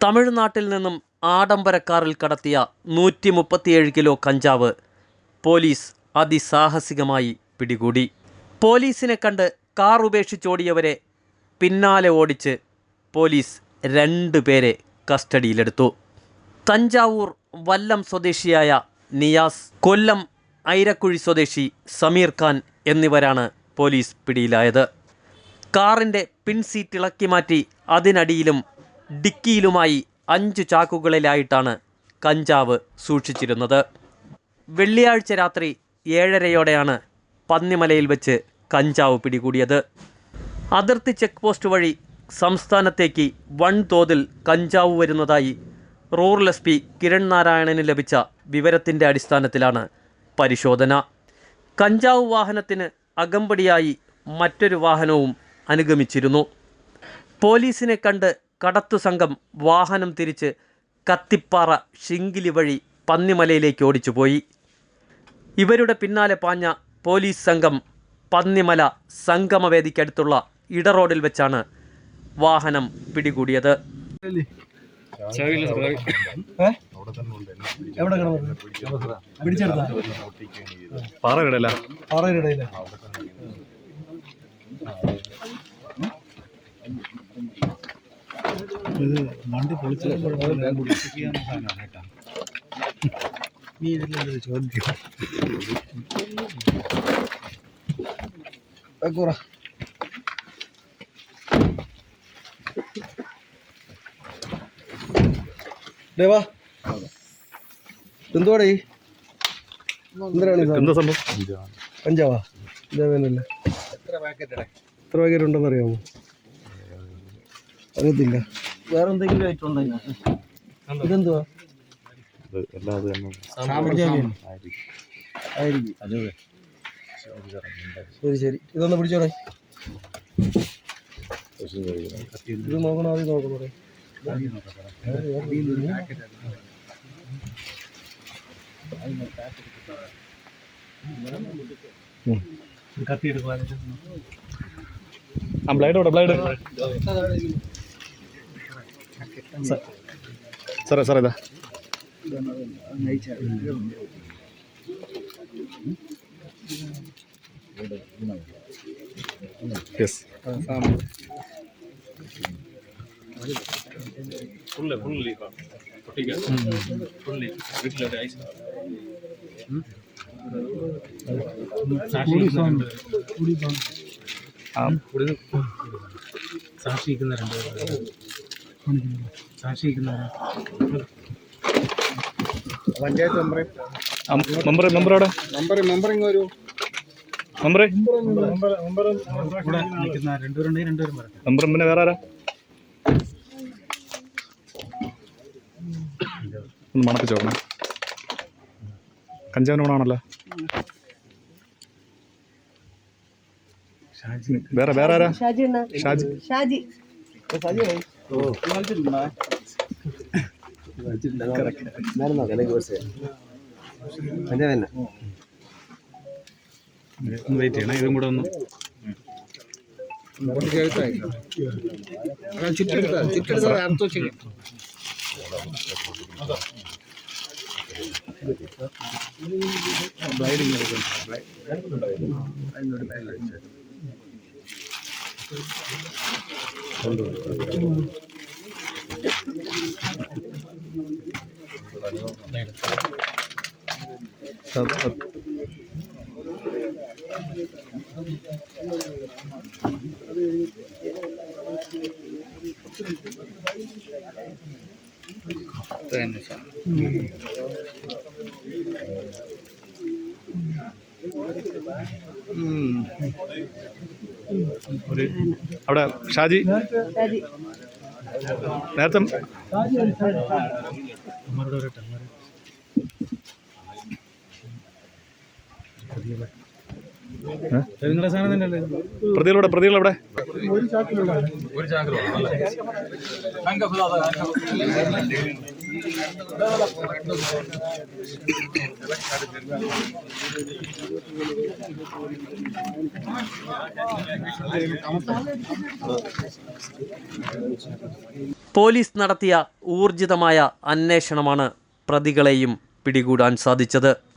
തമിഴ്നാട്ടിൽ നിന്നും ആഡംബരക്കാറിൽ കടത്തിയ 137 കിലോ കഞ്ചാവ് പോലീസ് അതിസാഹസികമായി പിടികൂടി. പോലീസിനെ കണ്ട് കാർ ഉപേക്ഷിച്ചോടിയവരെ പിന്നാലെ ഓടിച്ച് പോലീസ് 2 പേരെ കസ്റ്റഡിയിലെടുത്തു. തഞ്ചാവൂർ വല്ലം സ്വദേശിയായ നിയാസ്, കൊല്ലം ഐരക്കുഴി സ്വദേശി സമീർ ഖാൻ എന്നിവരാണ് പോലീസ് പിടിയിലായത്. കാറിൻ്റെ പിൻസീറ്റ് ഇളക്കി മാറ്റി അതിനടിയിലും ഡിക്കിയിലുമായി 5 ചാക്കുകളിലായിട്ടാണ് കഞ്ചാവ് സൂക്ഷിച്ചിരുന്നത്. വെള്ളിയാഴ്ച രാത്രി 7:30 പന്നിമലയിൽ വെച്ച് കഞ്ചാവ് പിടികൂടിയത്. അതിർത്തി ചെക്ക് പോസ്റ്റ് വഴി സംസ്ഥാനത്തേക്ക് വൻതോതിൽ കഞ്ചാവ് വരുന്നതായി റൂറൽ SP കിരൺ നാരായണന് ലഭിച്ച വിവരത്തിൻ്റെ അടിസ്ഥാനത്തിലാണ് പരിശോധന. കഞ്ചാവ് വാഹനത്തിന് അകമ്പടിയായി മറ്റൊരു വാഹനവും അനുഗമിച്ചിരുന്നു. പോലീസിനെ കണ്ട് കടത്തു സംഘം വാഹനം തിരിച്ച് കത്തിപ്പാറ ഷിങ്കിലി വഴി പന്നിമലയിലേക്ക് ഓടിച്ചുപോയി. ഇവരുടെ പിന്നാലെ പാഞ്ഞ പോലീസ് സംഘം പന്നിമല സംഗമവേദിക്കടുത്തുള്ള ഇടറോഡിൽ വെച്ചാണ് വാഹനം പിടികൂടിയത്. വണ്ടി പൊളിച്ചു നീ ഇതിലൊരു ചോദ്യം ദേവാ എന്തുവാടേ എന്തിനാണ് സംഭവം? കഞ്ചാവാ? ദേവനല്ലേ? എത്ര പാക്കറ്റ് ഉണ്ടെന്ന് അറിയാമോ? അറിയത്തില്ല. വേറെ എന്തെങ്കിലും ഐറ്റം ഉണ്ടെങ്കിൽ ഇതെന്തുവാ? ശരി ശരി, ഇതൊന്ന് പിടിച്ചോടെ. ഇത് നോക്കണോ? അത് നോക്കണോ? കത്തി എടുക്കുക. ബ്ലൈഡ് സാറേ സാറേ ഇതാ യെസ് സാക്ഷിക്കുന്ന പഞ്ചായത്ത് മെമ്പറോടെ മെമ്പറിങ് ഒരു മെമ്പർ പിന്നെ വേറെ ആരാ? ഒന്ന് മണപ്പിച്ച് നോക്കണം. കഞ്ചാവിന് മണമാണല്ലോ. വേറെ ആരാ? ഷാജി. വെയിറ്റ് ചെയ്യണം, ഇതും കൂടെ ഒന്ന് അവിടെ ഷാജി നേരത്തെ പ്രതികളെവിടെ? ഒരു ചാക്ക് പോലീസ് നടത്തിയ ഊർജിതമായ അന്വേഷണമാണ് പ്രതികളെയും പിടികൂടാൻ സാധിച്ചത്.